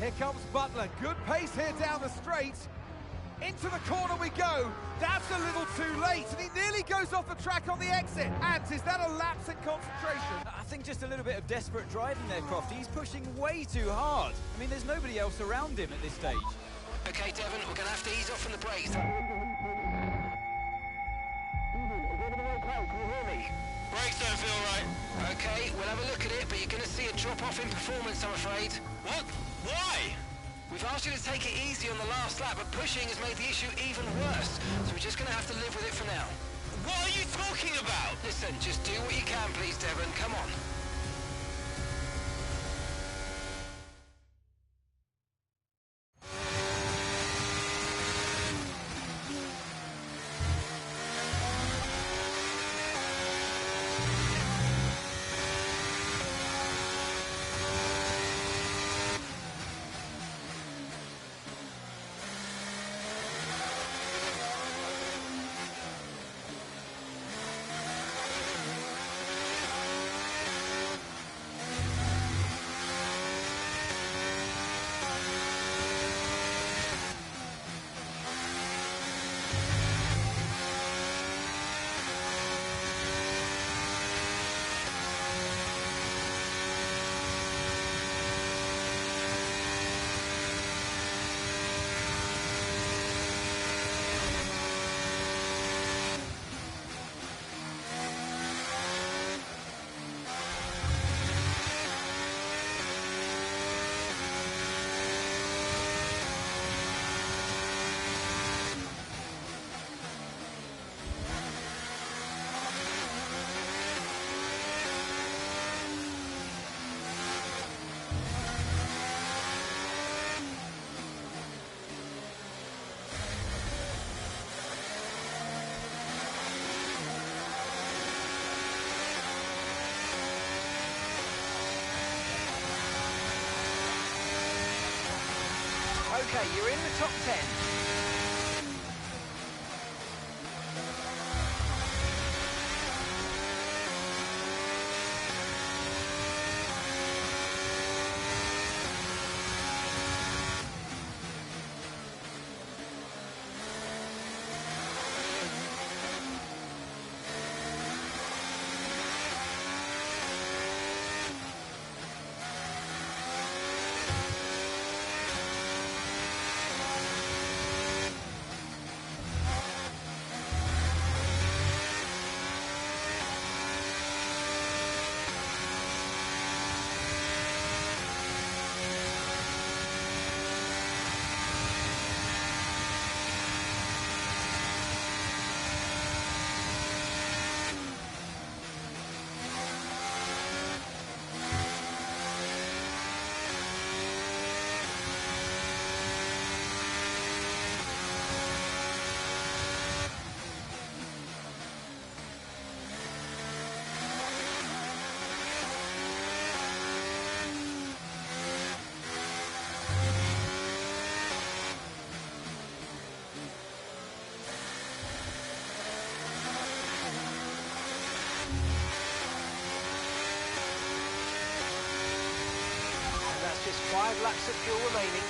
Here comes Butler, good pace here down the straight. Into the corner we go. That's a little too late, and he nearly goes off the track on the exit. And is that a lapse in concentration? I think just a little bit of desperate driving there, Croft. He's pushing way too hard. I mean, there's nobody else around him at this stage. Okay, Devon, we're going to have to ease off from the brakes. Brakes don't feel right. Okay, we'll have a look at it, but you're going to see a drop-off in performance, I'm afraid. What? Why? We've asked you to take it easy on the last lap, but pushing has made the issue even worse. So we're just going to have to live with it for now. What are you talking about? Listen, just do what you can, please, Devon. Come on. Okay, you're in the top 10. Just 5 laps of fuel remaining.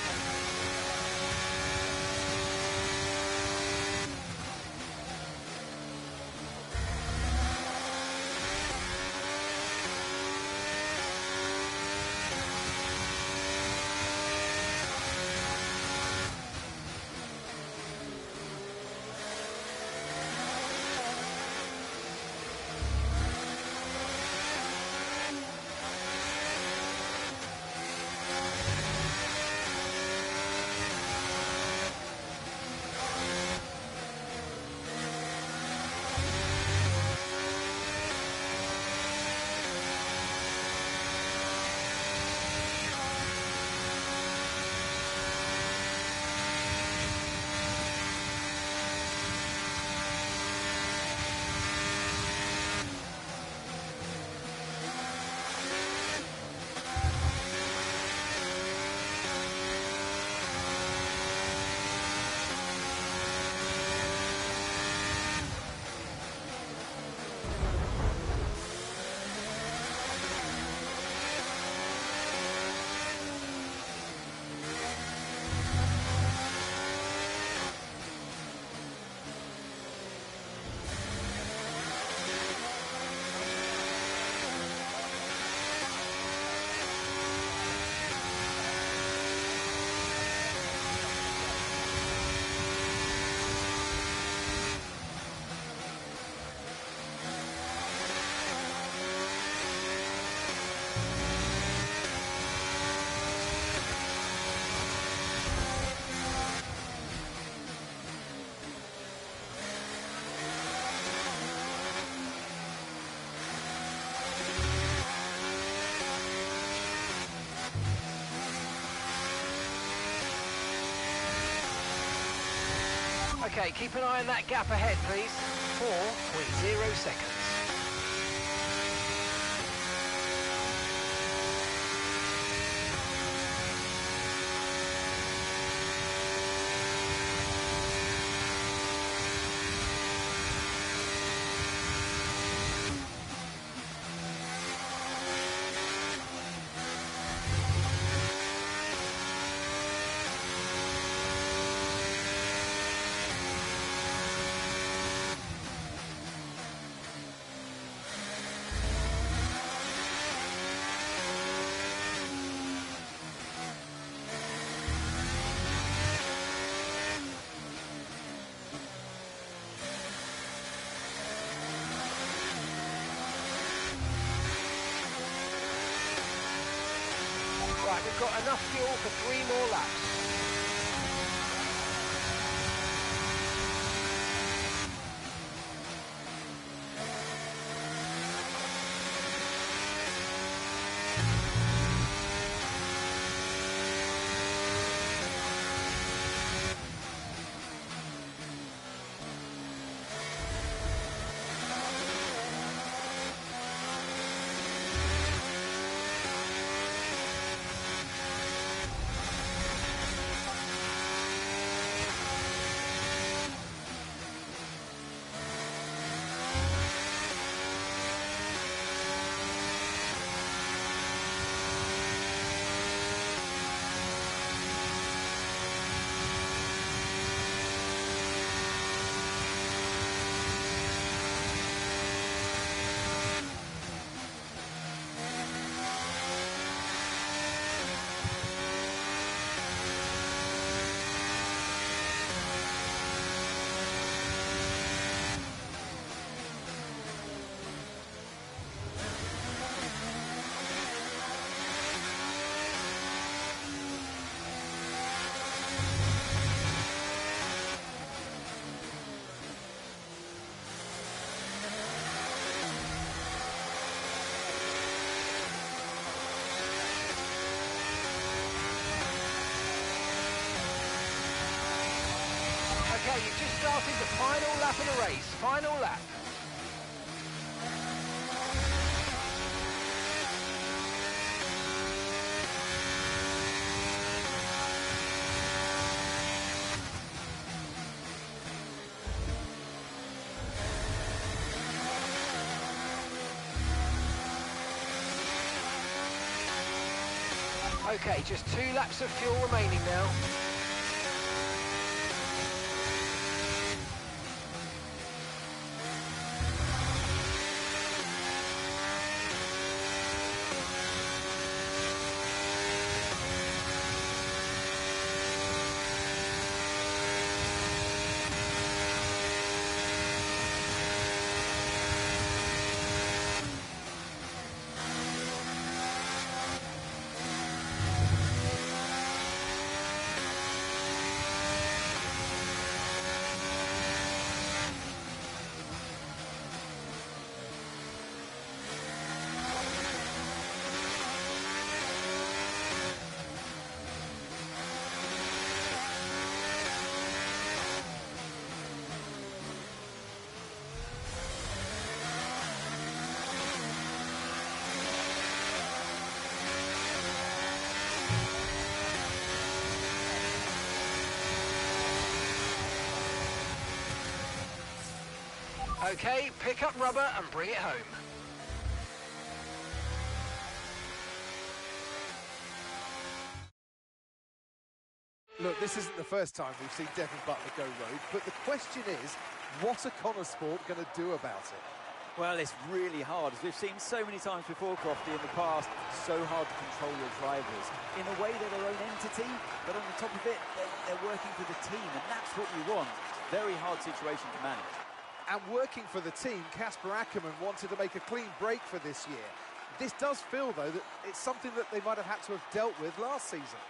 Okay, keep an eye on that gap ahead, please. 4.0 seconds. Right, we've got enough fuel for 3 more laps. Okay, you've just started the final lap of the race. Final lap. Okay, just 2 laps of fuel remaining now. Okay, pick up rubber and bring it home. Look, this isn't the first time we've seen Devin Butler go rogue, but the question is, what are Connor Sport going to do about it? Well, it's really hard, as we've seen so many times before, Crofty, in the past. So hard to control your drivers. In a way, they're their own entity, but on the top of it, they're working for the team, and that's what you want. Very hard situation to manage. And working for the team, Kasper Ackermann wanted to make a clean break for this year. This does feel, though, that it's something that they might have had to have dealt with last season.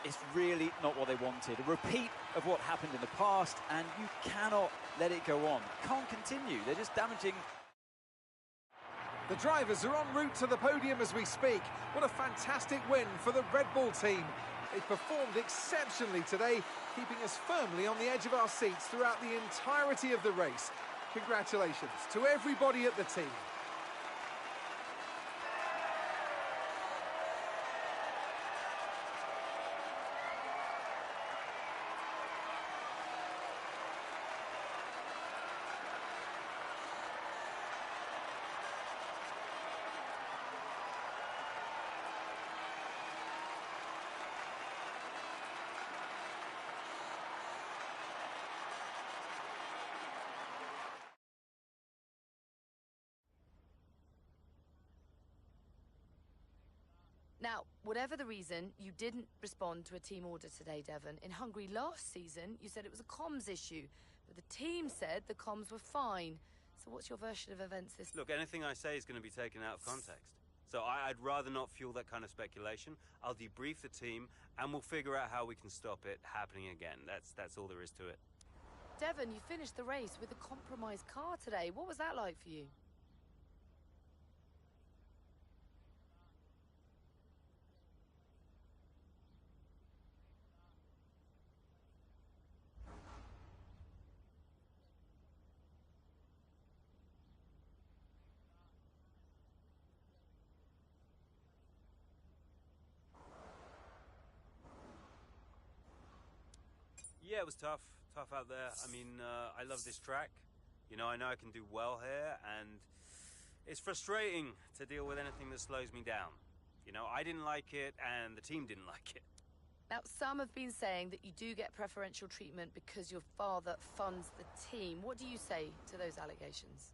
It's really not what they wanted. A repeat of what happened in the past, and you cannot let it go on. Can't continue. They're just damaging. The drivers are en route to the podium as we speak. What a fantastic win for the Red Bull team. They performed exceptionally today, keeping us firmly on the edge of our seats throughout the entirety of the race. Congratulations to everybody at the team. Now, whatever the reason, you didn't respond to a team order today, Devon. In Hungary last season, you said it was a comms issue, but the team said the comms were fine. So what's your version of events this... Look, anything I say is going to be taken out of context. So I'd rather not fuel that kind of speculation. I'll debrief the team, and we'll figure out how we can stop it happening again. That's all there is to it. Devon, you finished the race with a compromised car today. What was that like for you? Yeah, it was tough out there. I mean, I love this track. You know I can do well here, and it's frustrating to deal with anything that slows me down. You know, I didn't like it, and the team didn't like it. Now, some have been saying that you do get preferential treatment because your father funds the team. What do you say to those allegations?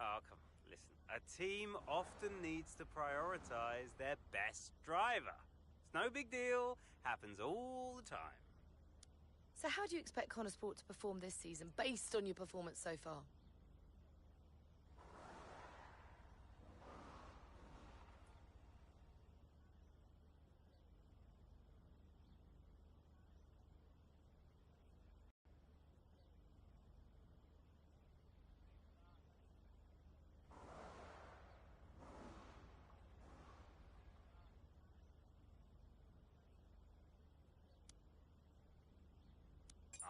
Oh, come on, listen. A team often needs to prioritize their best driver. It's no big deal, happens all the time. So how do you expect Connor Sport to perform this season, based on your performance so far?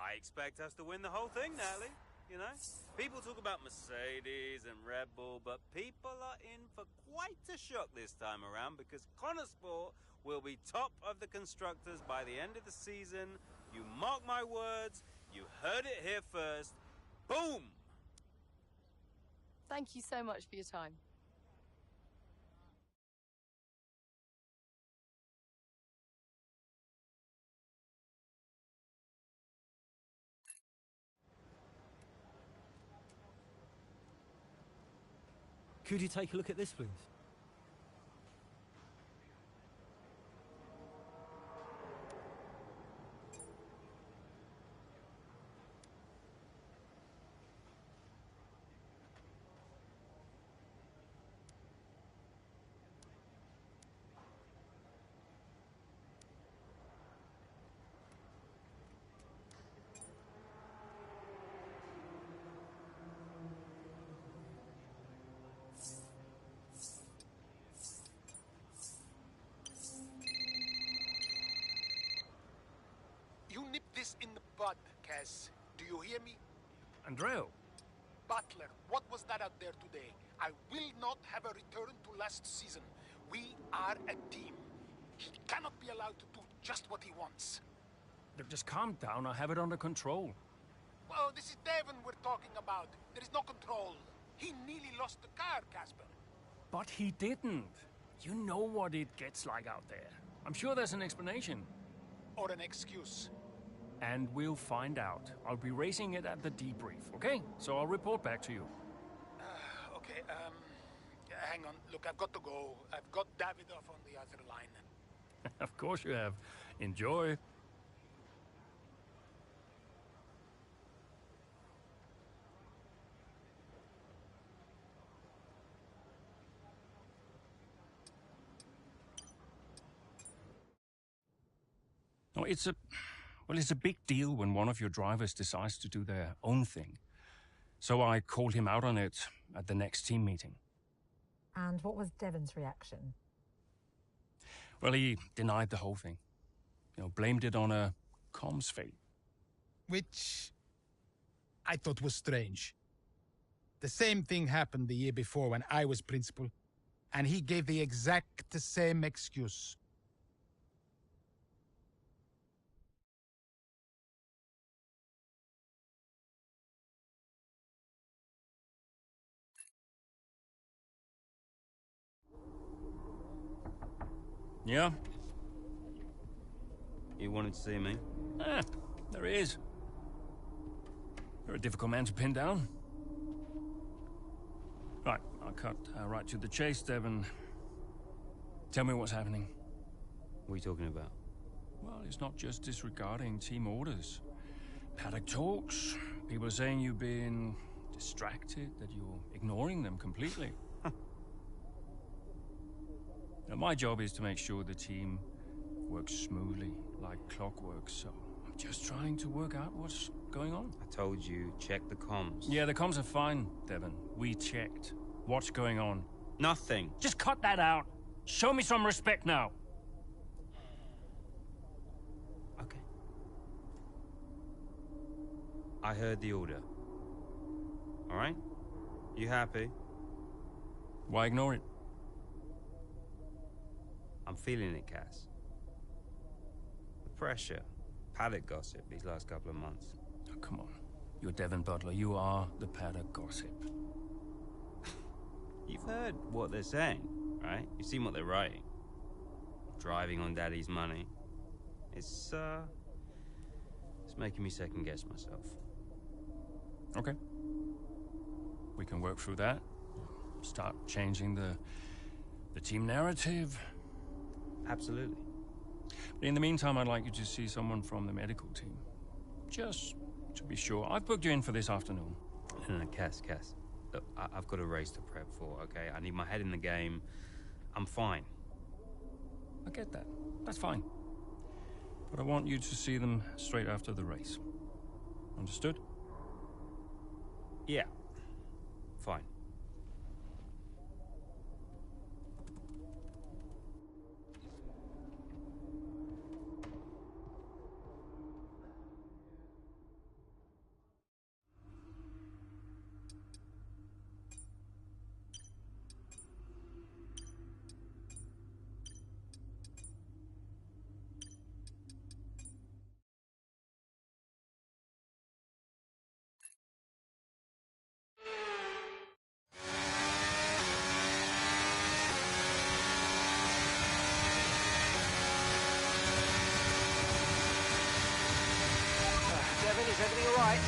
I expect us to win the whole thing, Natalie. You know? People talk about Mercedes and Red Bull, but people are in for quite a shock this time around because Connor Sport will be top of the constructors by the end of the season. You mark my words, you heard it here first. Boom! Thank you so much for your time. Could you take a look at this, please? You nip this in the bud, Kaz. Do you hear me? Andreu. Butler, what was that out there today? I will not have a return to last season. We are a team. He cannot be allowed to do just what he wants. Look, just calm down. I have it under control. Well, this is Devon we're talking about. There is no control. He nearly lost the car, Casper. But he didn't. You know what it gets like out there. I'm sure there's an explanation. Or an excuse. And we'll find out. I'll be racing it at the debrief, okay? So I'll report back to you. Okay, hang on. Look, I've got to go. I've got Davidoff on the other line. Of course you have. Enjoy. Oh, it's a Well, it's a big deal when one of your drivers decides to do their own thing. So I called him out on it at the next team meeting. And what was Devon's reaction? Well, he denied the whole thing. Blamed it on a comms fail. Which I thought was strange. The same thing happened the year before when I was principal, and he gave the exact same excuse. Yeah? You wanted to see me? There he is. You're a difficult man to pin down. Right, I'll cut right to the chase, Devon. Tell me what's happening. What are you talking about? Well, it's not just disregarding team orders. Paddock talks. People are saying you've been distracted, that you're ignoring them completely. Now, my job is to make sure the team works smoothly, like clockwork, so I'm just trying to work out what's going on. I told you, check the comms. Yeah, the comms are fine, Devon. We checked. What's going on? Nothing. Just cut that out. Show me some respect now. Okay. I heard the order. All right? You happy? Why ignore it? I'm feeling it, Cass. The pressure. Paddock gossip these last couple of months. Oh, come on. You're Devon Butler. You are the Paddock gossip. You've heard what they're saying, right? You've seen what they're writing. Driving on Daddy's money. It's making me second-guess myself. Okay. We can work through that. Start changing the team narrative. Absolutely. But in the meantime, I'd like you to see someone from the medical team. Just to be sure. I've booked you in for this afternoon. No, Cass. Look, I've got a race to prep for, okay? I need my head in the game. I'm fine. I get that. That's fine. But I want you to see them straight after the race. Understood? Yeah. Fine. Is everything all right?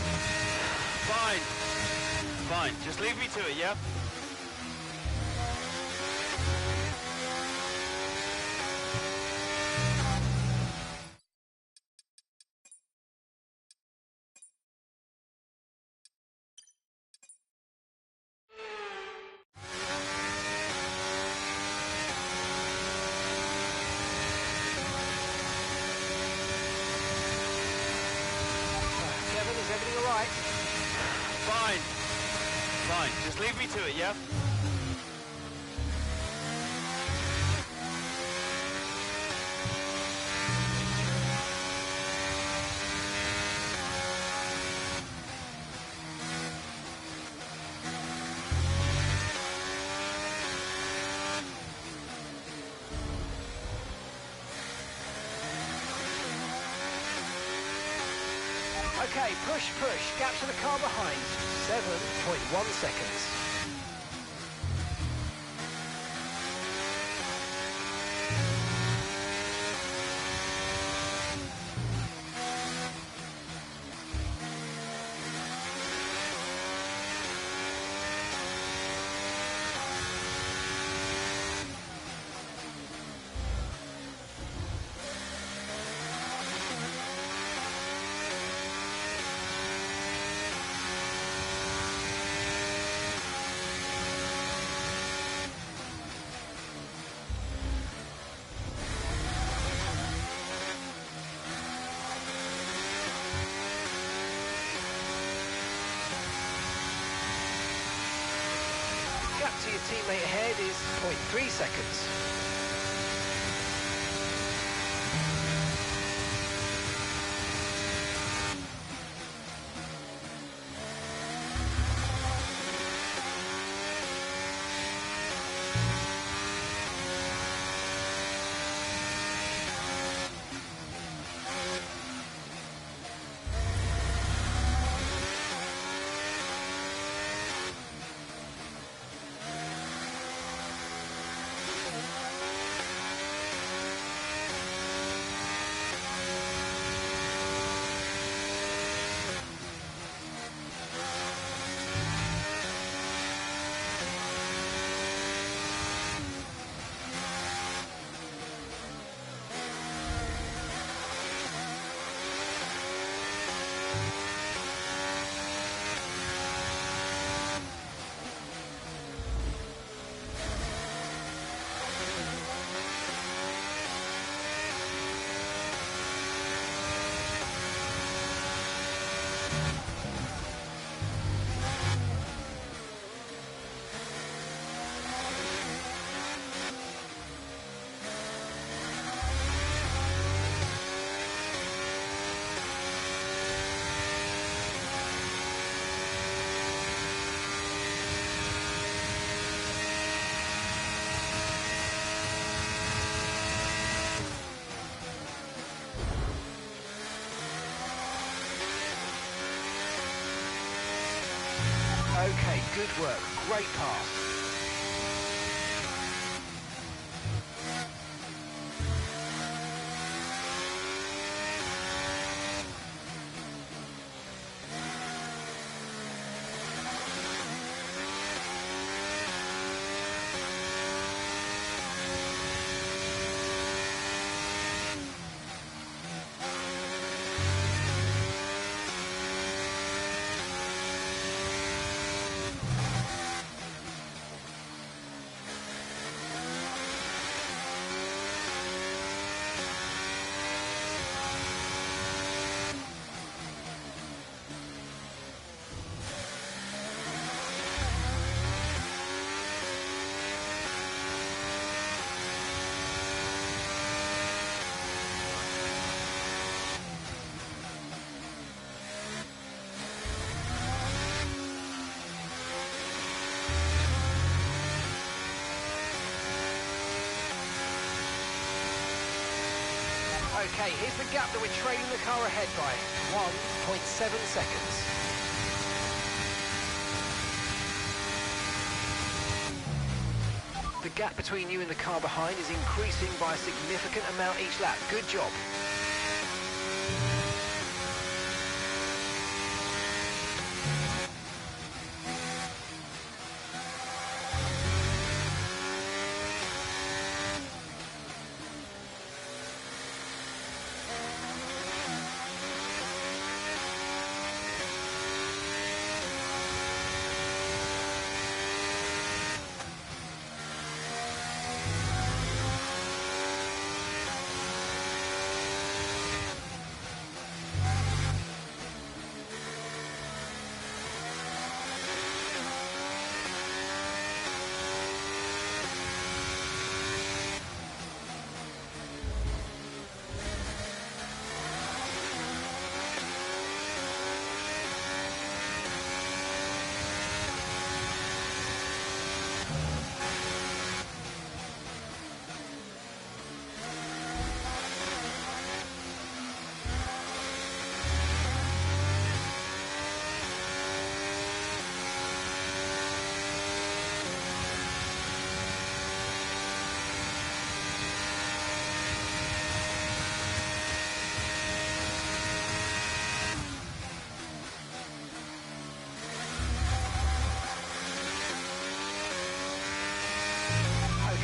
Fine. Just leave me to it, yeah? Is everything all right? Fine. Just leave me to it, yeah? Okay, push. Gap to the car behind. 7.1 seconds. to your teammate ahead is 0.3 seconds. Okay, good work. Great pass. Okay, here's the gap that we're trailing the car ahead by. 1.7 seconds. The gap between you and the car behind is increasing by a significant amount each lap. Good job.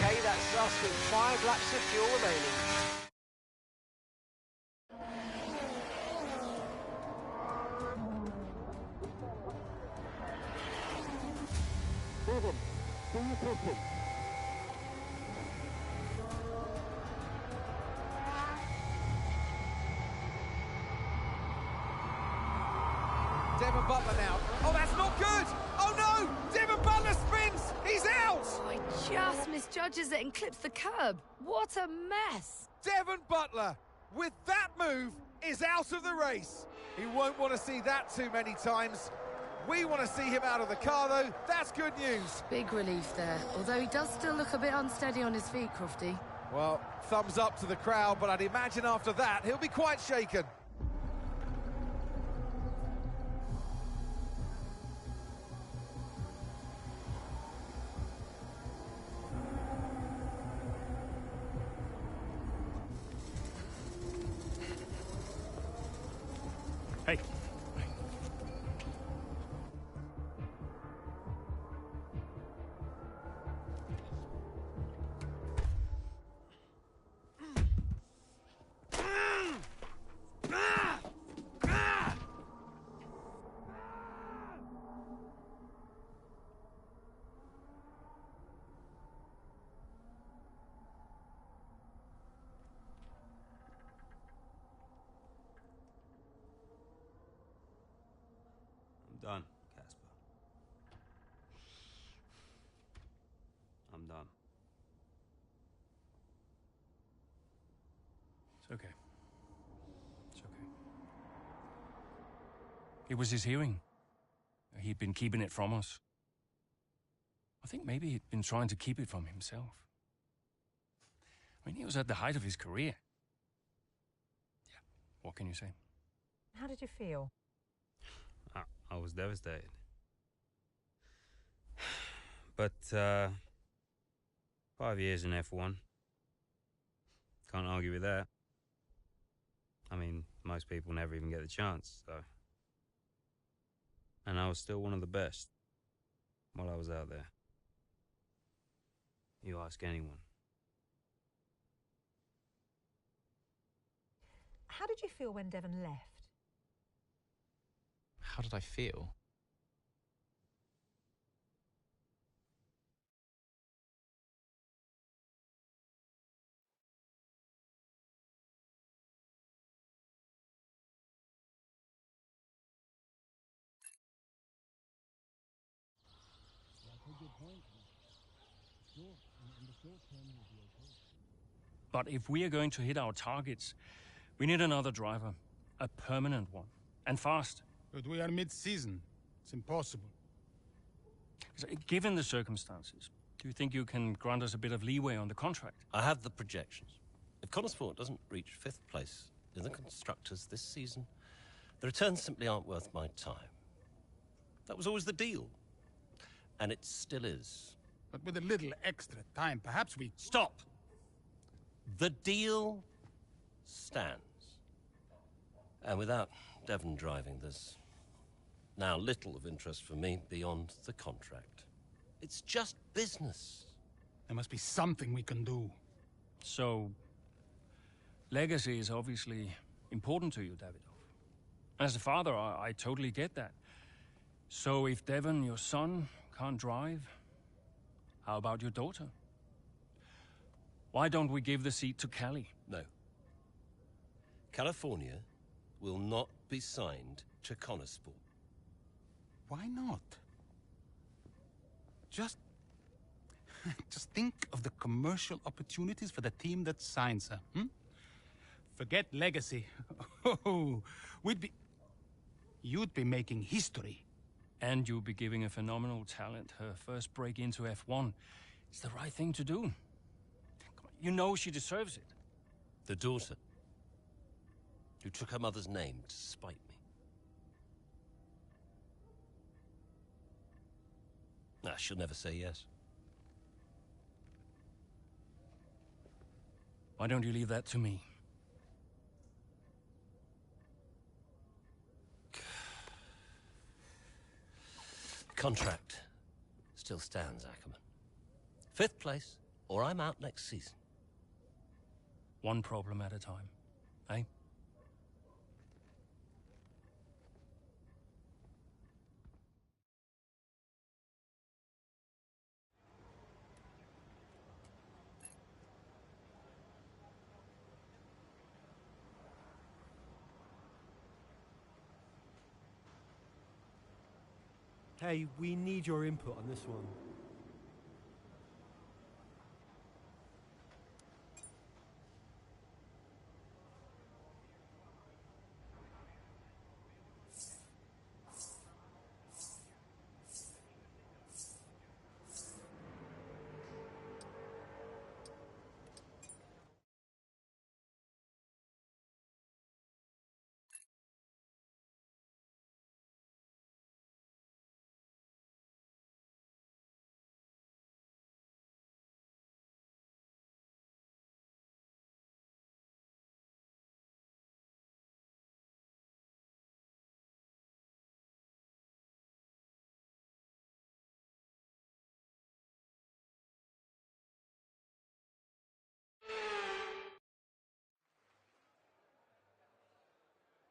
Okay, that's us with 5 laps of fuel remaining. Devon Butler now. Oh, that's not good! Oh no! Devon Butler spins! He's out! Oh, he just misjudges it and clips the curb. What a mess! Devon Butler, with that move, is out of the race. He won't want to see that too many times. We want to see him out of the car, though. That's good news. Big relief there, although he does still look a bit unsteady on his feet, Crofty. Well, thumbs up to the crowd, but I'd imagine after that, he'll be quite shaken. Hey. I'm done, Casper. I'm done. It's okay. It's okay. It was his hearing. He'd been keeping it from us. I think maybe he'd been trying to keep it from himself. I mean, he was at the height of his career. Yeah, what can you say? How did you feel? I was devastated. But, 5 years in F1. Can't argue with that. I mean, most people never even get the chance, so. And I was still one of the best while I was out there. You ask anyone. How did you feel when Devon left? How did I feel? But if we are going to hit our targets, we need another driver. A permanent one. And fast. But we are mid-season. It's impossible. So, given the circumstances, do you think you can grant us a bit of leeway on the contract? I have the projections. If Connorsport doesn't reach 5th place in the Constructors this season, the returns simply aren't worth my time. That was always the deal. And it still is. But with a little extra time, perhaps we... Stop! The deal stands. And without Devon driving, there's now little of interest for me beyond the contract. It's just business. There must be something we can do. So, legacy is obviously important to you, Davidoff. As a father, I totally get that. So if Devon, your son, can't drive, how about your daughter? Why don't we give the seat to Callie? No. California will not be signed to Connorsport. Why not? Just think of the commercial opportunities for the team that signs her, Forget legacy. Oh, you'd be making history. And you'll be giving a phenomenal talent her first break into F1. It's the right thing to do. You know she deserves it. The daughter, who took her mother's name to spite me. She'll never say yes. Why don't you leave that to me? Contract still stands, Ackerman. 5th place, or I'm out next season. One problem at a time, eh? Hey, we need your input on this one.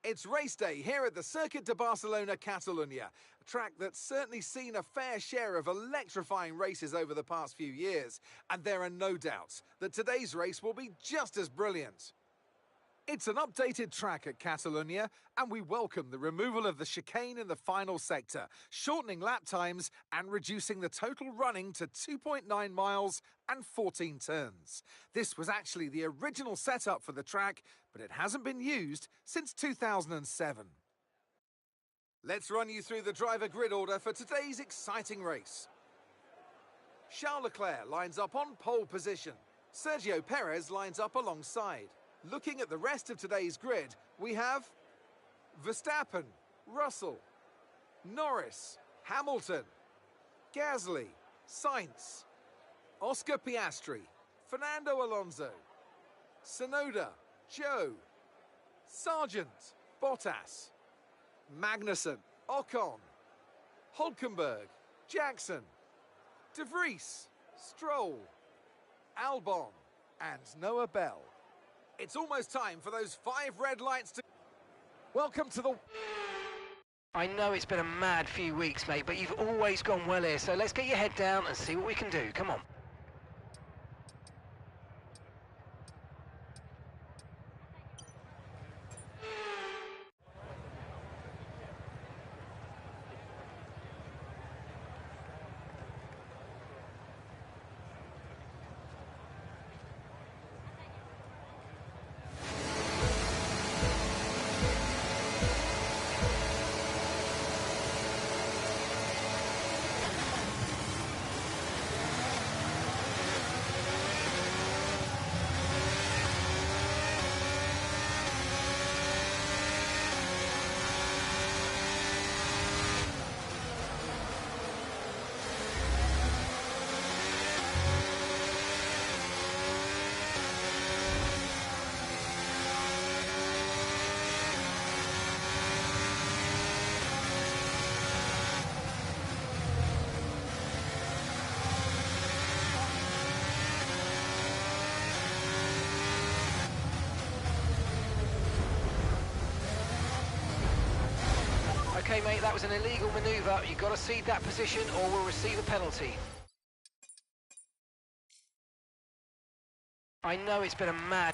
It's race day here at the Circuit de Barcelona Catalunya, a track that's certainly seen a fair share of electrifying races over the past few years, and there are no doubts that today's race will be just as brilliant. It's an updated track at Catalunya, and we welcome the removal of the chicane in the final sector, shortening lap times and reducing the total running to 2.9 miles and 14 turns. This was actually the original setup for the track, but it hasn't been used since 2007. Let's run you through the driver grid order for today's exciting race. Charles Leclerc lines up on pole position. Sergio Perez lines up alongside. Looking at the rest of today's grid, we have Verstappen, Russell, Norris, Hamilton, Gasly, Sainz, Oscar Piastri, Fernando Alonso, Tsunoda, Zhou, Sargent, Bottas, Magnussen, Ocon, Hülkenberg, Jackson, De Vries, Stroll, Albon, and Noah Bell. It's almost time for those 5 red lights to... Welcome to the... I know it's been a mad few weeks, mate, but you've always gone well here, so let's get your head down and see what we can do. Come on. Okay, mate, that was an illegal manoeuvre. You've got to cede that position or we'll receive a penalty. I know it's been a mad...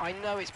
I know it's...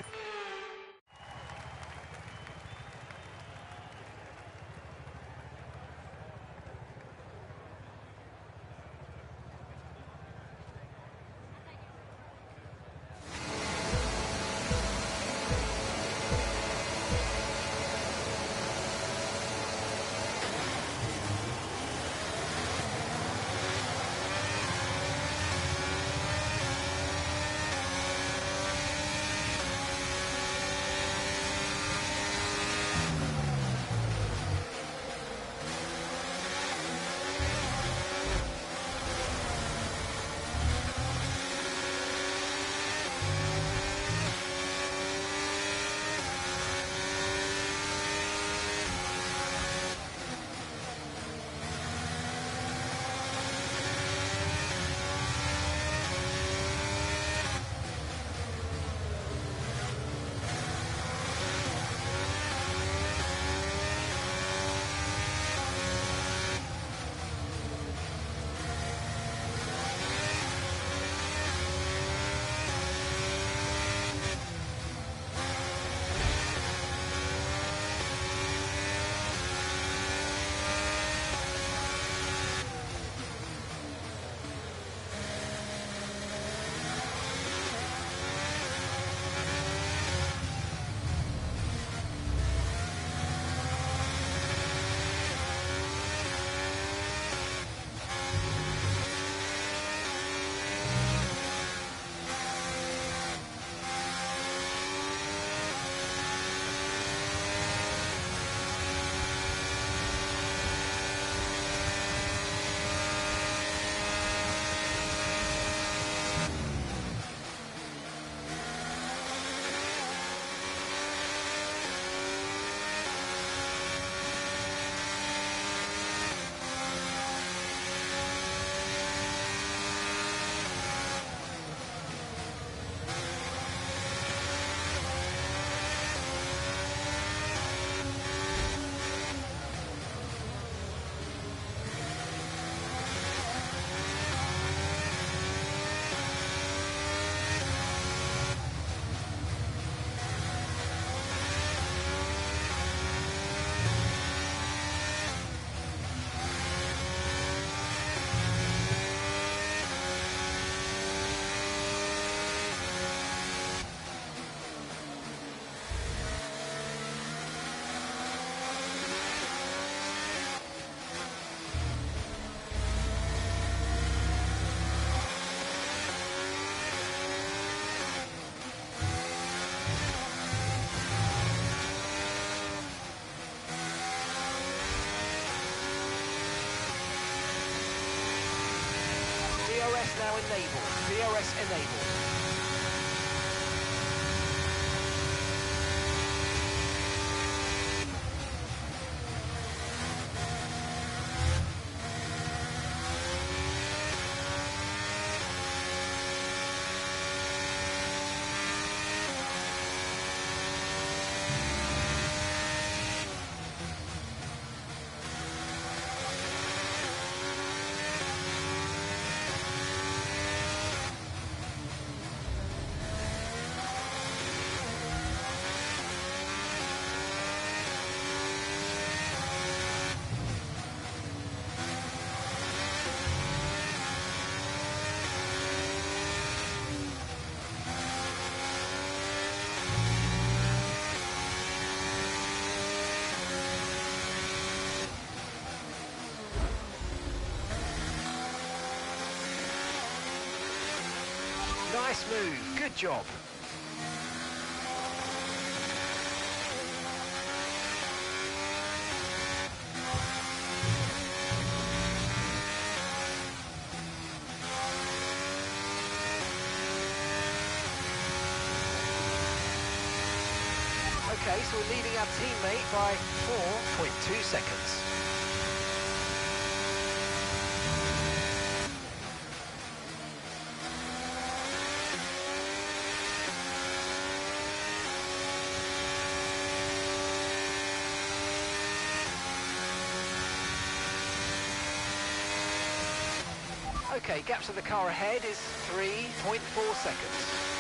is now enabled. DRS enabled. Nice move, good job. Okay, so we're leading our teammate by 4.2 seconds. Okay, gap to the car ahead is 3.4 seconds.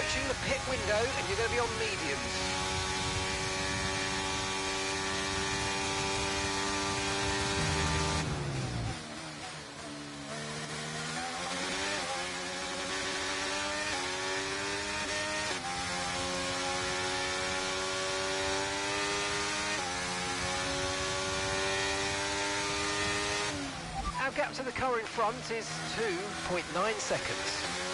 approaching the pit window and you're going to be on mediums. Our gap to the car in front is 2.9 seconds.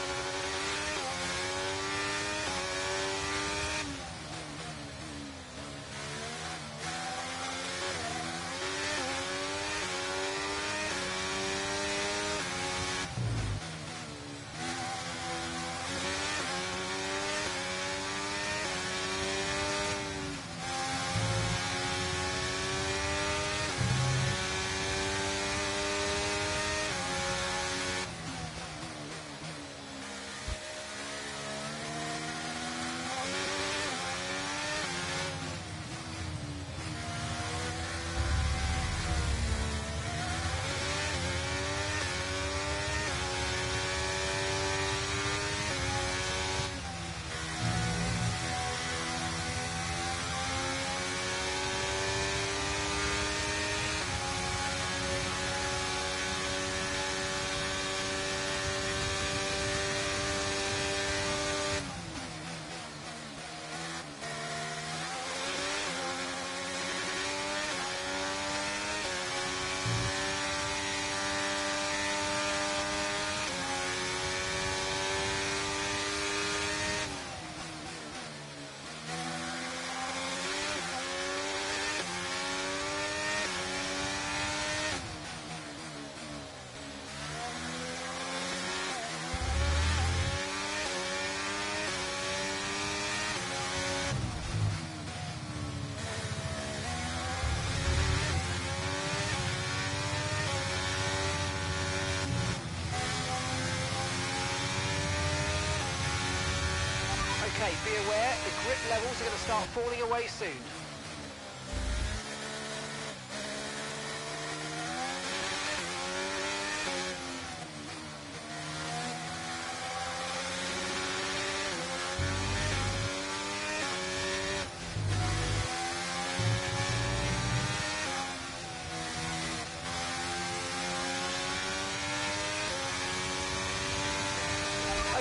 Okay, be aware, the grip levels are going to start falling away soon.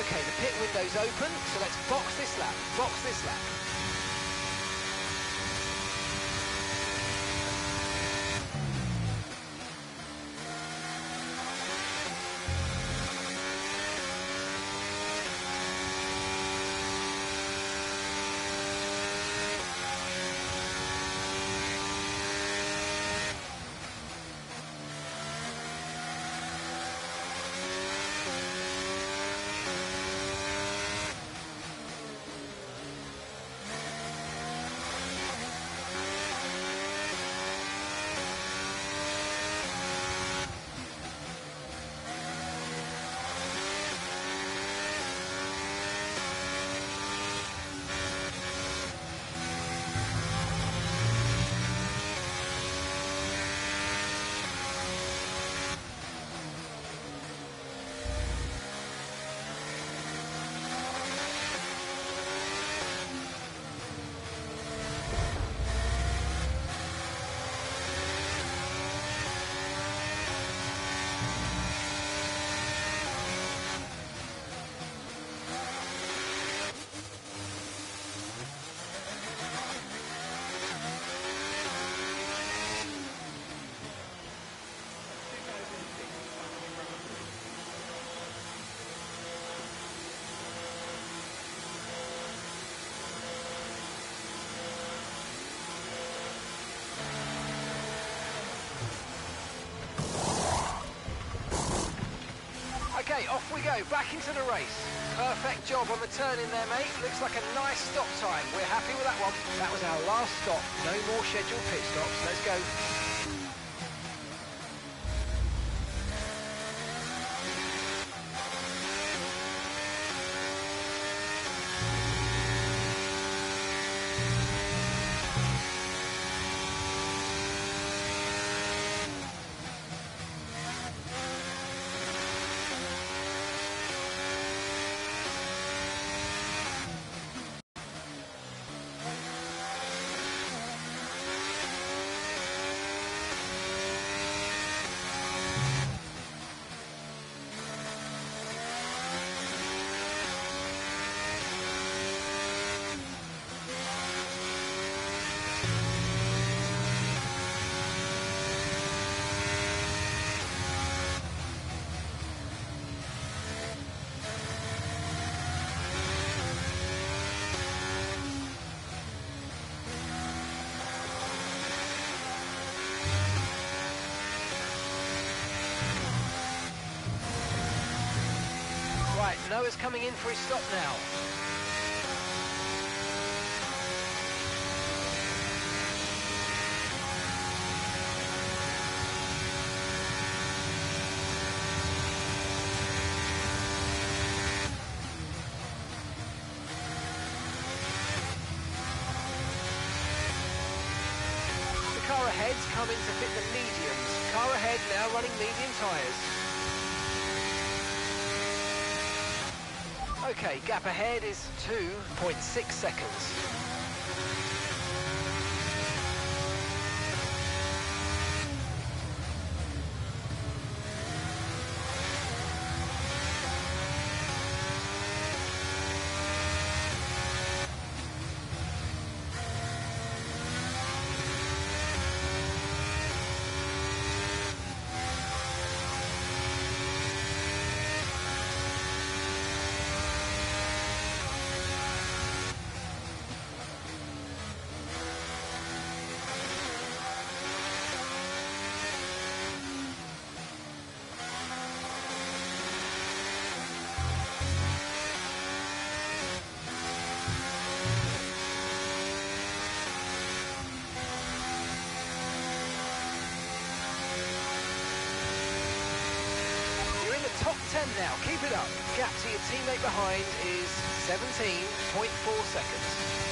Okay, the pit window's open, so let's box this lap, box this lap. Okay, off we go, back into the race. Perfect job on the turn in there, mate. Looks like a nice stop time. We're happy with that one. That was our last stop. No more scheduled pit stops. Let's go. Noah's coming in for his stop now. The car ahead's coming to fit the mediums. Car ahead now running medium tyres. Okay, gap ahead is 2.6 seconds. Top 10 now, keep it up. Gap to your teammate behind is 17.4 seconds.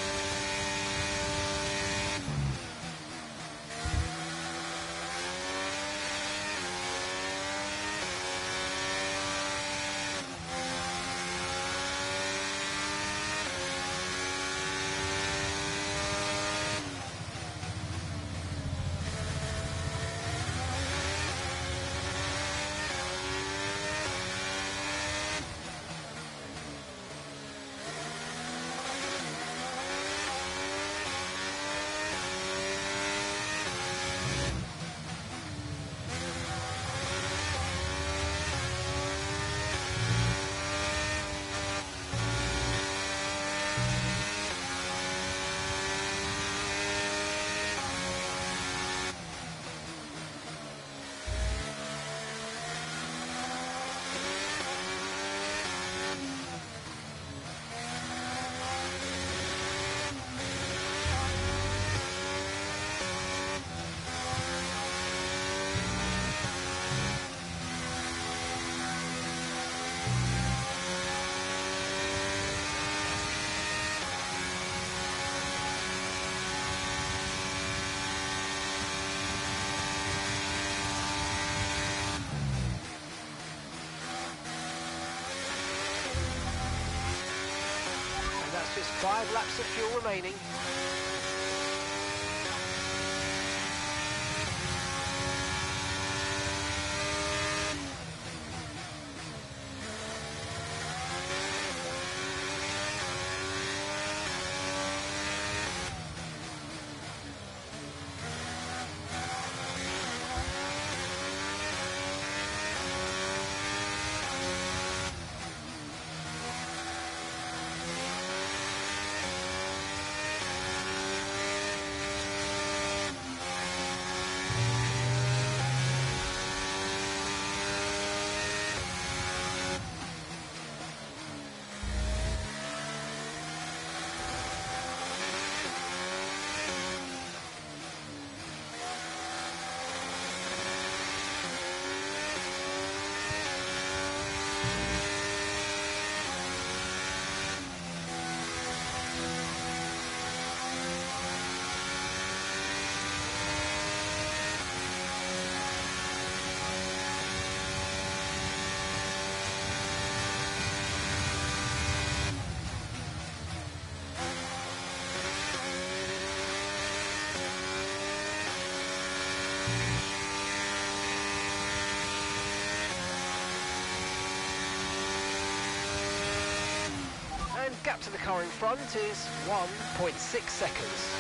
Just 5 laps of fuel remaining. Gap to the car in front is 1.6 seconds.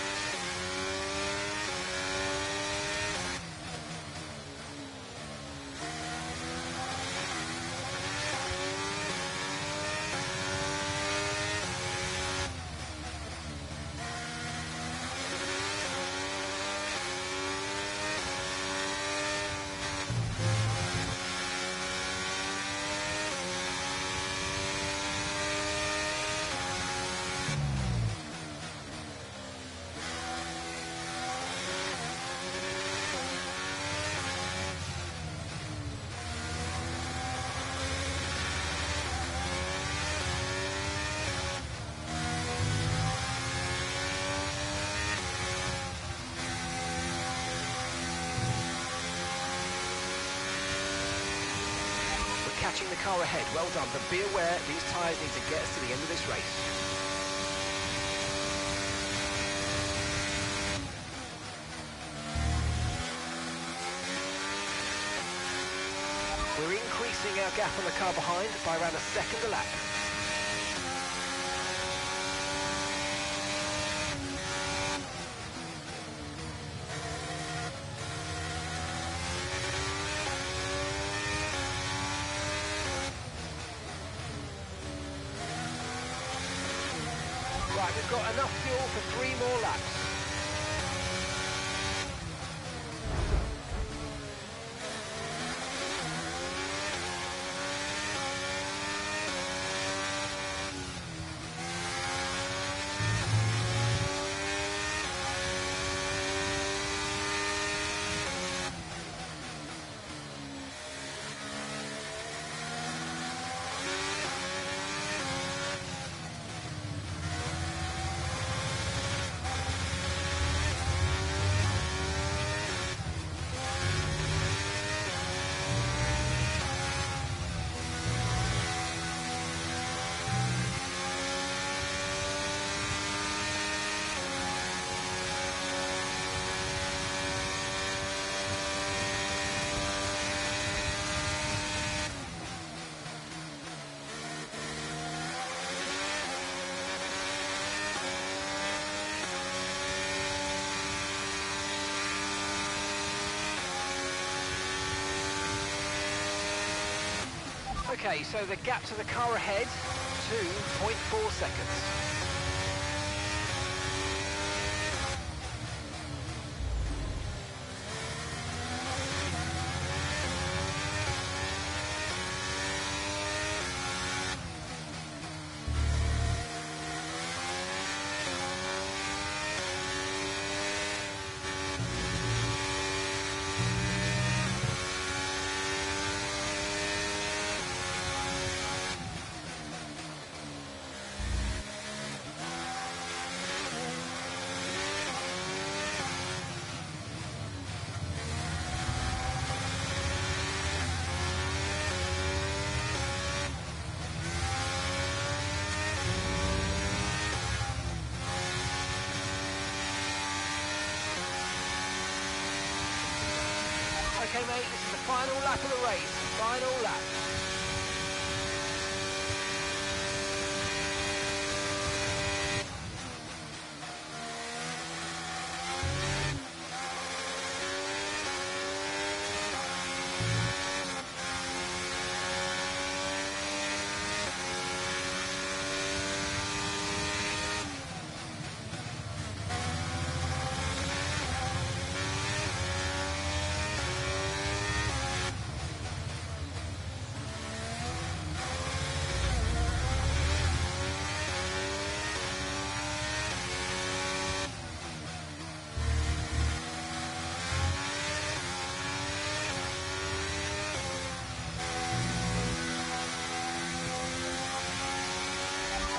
catching the car ahead. Well done, but be aware these tyres need to get us to the end of this race. We're increasing our gap on the car behind by around a second a lap. Right, we've got enough fuel for 3 more laps. Okay, so the gap to the car ahead, 2.4 seconds. Okay, mate, this is the final lap of the race. Final lap.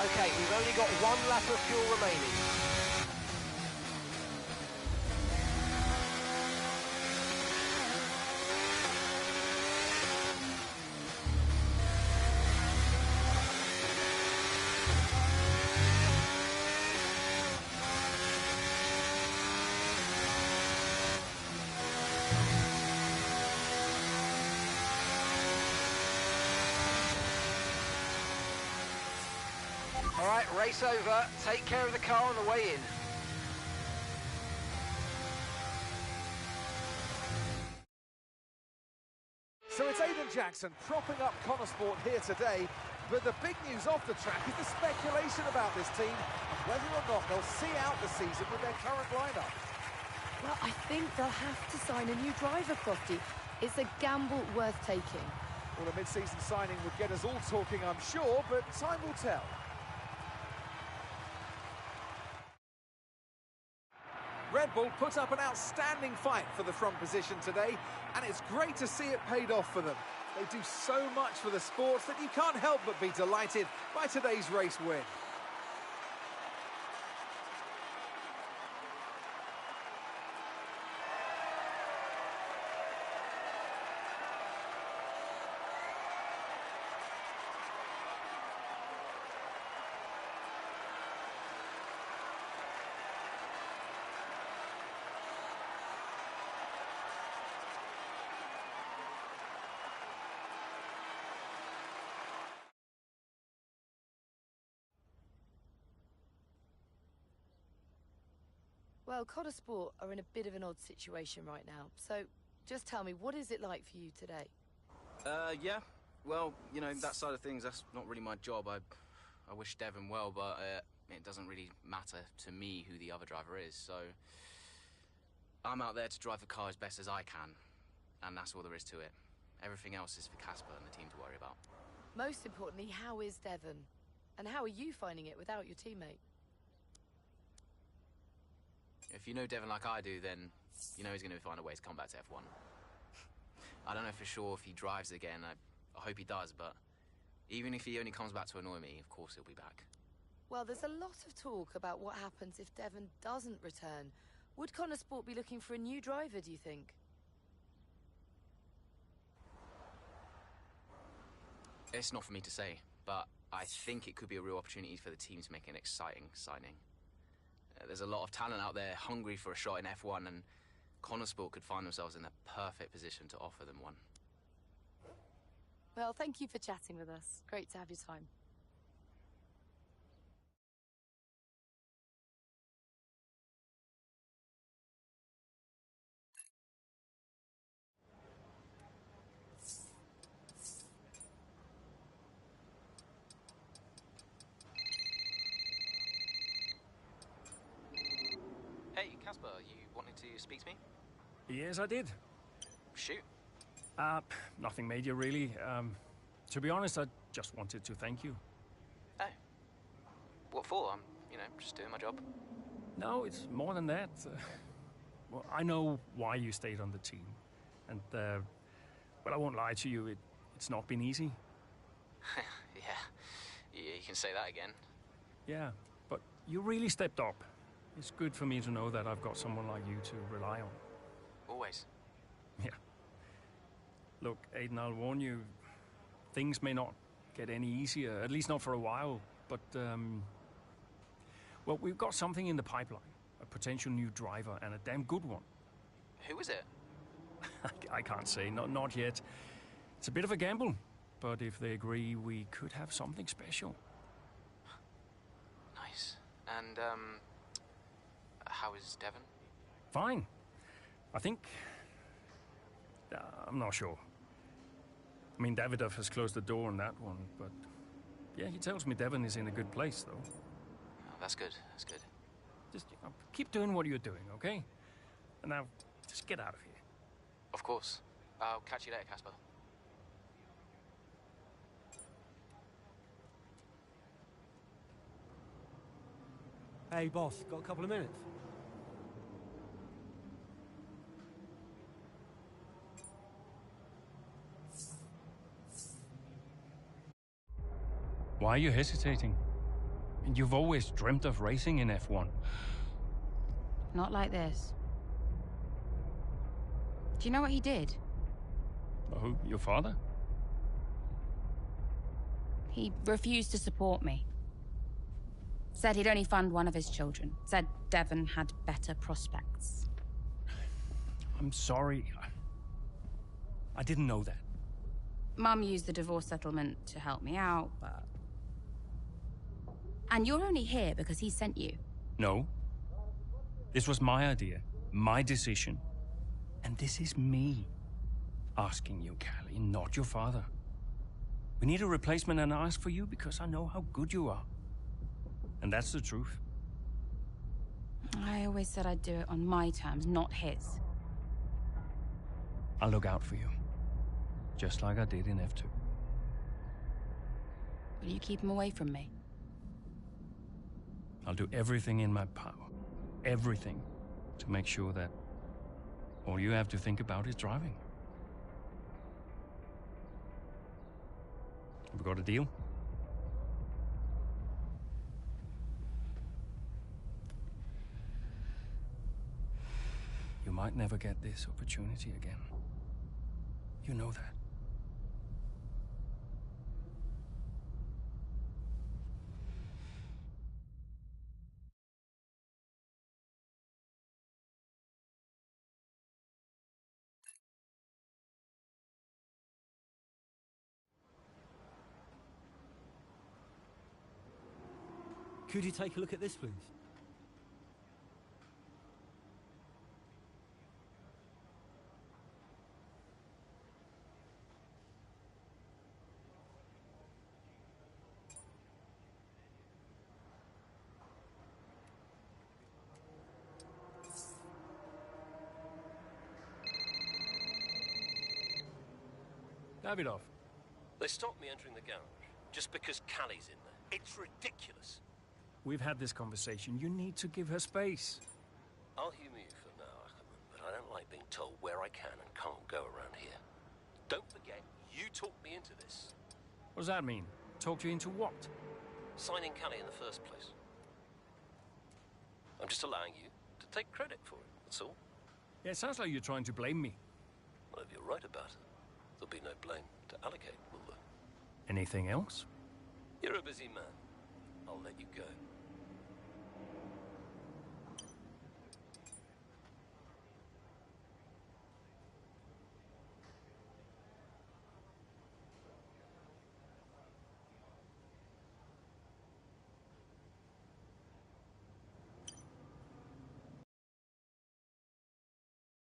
Okay, we've only got 1 lap of fuel remaining. All right, race over. Take care of the car on the way in. So it's Aidan Jackson propping up Connor Sport here today, but the big news off the track is the speculation about this team and whether or not they'll see out the season with their current lineup. Well, I think they'll have to sign a new driver, Crofty. It's a gamble worth taking. Well, a mid-season signing would get us all talking, I'm sure, but time will tell. Red Bull put up an outstanding fight for the front position today, and it's great to see it paid off for them. They do so much for the sport that you can't help but be delighted by today's race win. Well, Cotter Sport are in a bit of an odd situation right now. So, just tell me, what is it like for you today? Yeah. Well, you know, that side of things, that's not really my job. I wish Devon well, but it doesn't really matter to me who the other driver is, so... I'm out there to drive the car as best as I can, and that's all there is to it. Everything else is for Casper and the team to worry about. Most importantly, how is Devon? And how are you finding it without your teammate? If you know Devon like I do, then you know he's going to find a way to come back to F1. I don't know for sure if he drives again. I hope he does, but even if he only comes back to annoy me, of course he'll be back. Well, there's a lot of talk about what happens if Devon doesn't return. Would Connor Sport be looking for a new driver, do you think? It's not for me to say, but I think it could be a real opportunity for the team to make an exciting signing. There's a lot of talent out there hungry for a shot in F1, and Connor Sport could find themselves in the perfect position to offer them one. Well, thank you for chatting with us. Great to have your time. Hey, Casper, you wanted to speak to me? Yes, I did. Shoot. Nothing major, really. To be honest, I just wanted to thank you. Oh. What for? I'm, just doing my job. No, it's more than that. Well, I know why you stayed on the team. And, but I won't lie to you, it's not been easy. Yeah, you can say that again. Yeah, but you really stepped up. It's good for me to know that I've got someone like you to rely on. Always. Yeah. Look, Aiden, I'll warn you, things may not get any easier, at least not for a while, but, well, we've got something in the pipeline, a potential new driver, and a damn good one. Who is it? I can't say, not yet. It's a bit of a gamble, but if they agree, we could have something special. Nice. And, how is Devon? Fine. I think... I'm not sure. I mean, Davidoff has closed the door on that one, but... Yeah, he tells me Devon is in a good place, though. Oh, that's good, that's good. Just keep doing what you're doing, okay? And now, just get out of here. Of course. I'll catch you later, Casper. Hey, boss, got a couple of minutes? Why are you hesitating? You've always dreamt of racing in F1. Not like this. Do you know what he did? Oh, your father? He refused to support me. Said he'd only fund one of his children. Said Devon had better prospects. I'm sorry. I didn't know that. Mum used the divorce settlement to help me out, but... And you're only here because he sent you. No. This was my idea, my decision. And this is me asking you, Callie, not your father. We need a replacement, and I ask for you because I know how good you are. And that's the truth. I always said I'd do it on my terms, not his. I'll look out for you. Just like I did in F2. Will you keep him away from me? I'll do everything in my power. Everything. To make sure that all you have to think about is driving. Have we got a deal? You might never get this opportunity again. You know that. Could you take a look at this, please? Davidoff. They stopped me entering the garage just because Callie's in there. It's ridiculous. We've had this conversation. You need to give her space. I'll humour you for now, Ackerman, but I don't like being told where I can and can't go around here. Don't forget, you talked me into this. What does that mean? Talked you into what? Signing Callie in the first place. I'm just allowing you to take credit for it, that's all. Yeah, it sounds like you're trying to blame me. Well, if you're right about it, there'll be no blame to allocate, will there? Anything else? You're a busy man. I'll let you go.